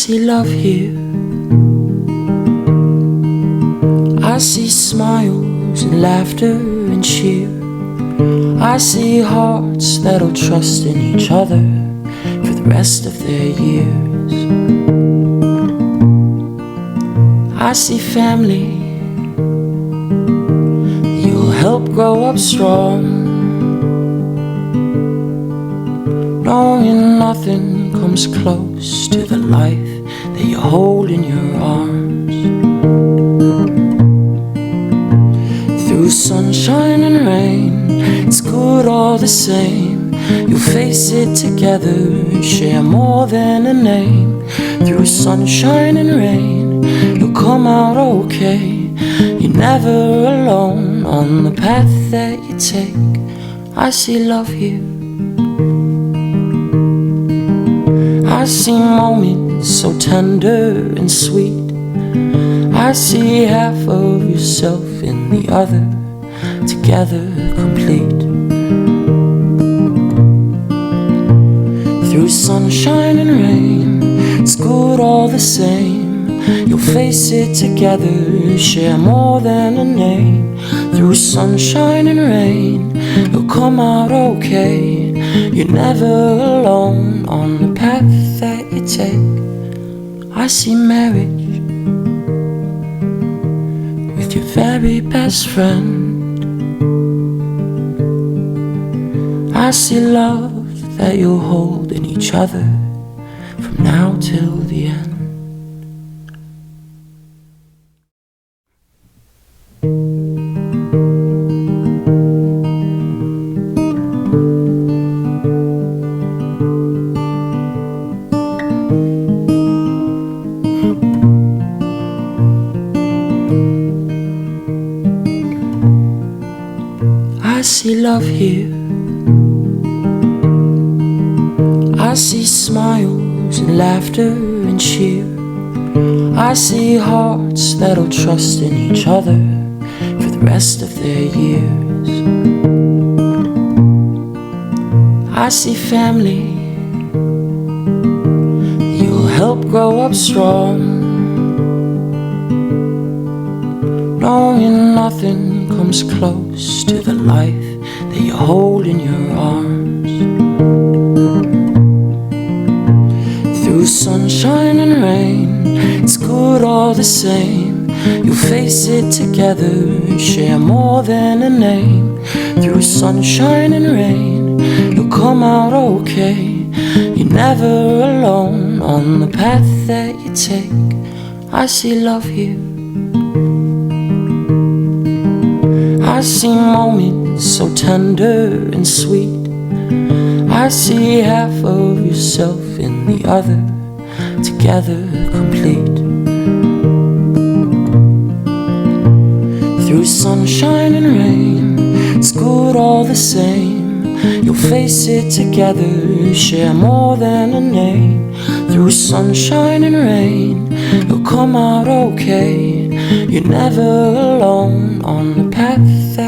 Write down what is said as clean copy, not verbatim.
see love here. I see smiles and laughter and cheer. I see hearts that'll trust in each other for the rest of their years. I see family you'll help grow up strong, knowing nothing comes close to the life that you hold in your arms. Through sunshine and rain, it's good all the same. You'll face it together, share more than a name. Through sunshine and rain, you'll come out okay. You're never alone on the path that you take. I see love here. I see moments so tender and sweet. I see half of yourself in the other, together complete. Through sunshine and rain, it's good all the same. You'll face it together, share more than a name. Through sunshine and rain, you'll come out okay. You're never alone on the path that you take. I see marriage with your very best friend. I see love that you'll hold in each other from now till the end. I see love here. I see smiles and laughter and cheer. I see hearts that'll trust in each other for the rest of their years. I see family you'll help grow up strong, knowing nothing comes close to the life that you hold in your arms. Through sunshine and rain, it's good all the same. You'll face it together, share more than a name. Through sunshine and rain, you'll come out okay. You're never alone on the path that you take. I see love here. I see moments so tender and sweet. I see half of yourself in the other, together complete. Through sunshine and rain, it's good all the same. You'll face it together, share more than a name. Through sunshine and rain, you'll come out okay. You're never alone on the path that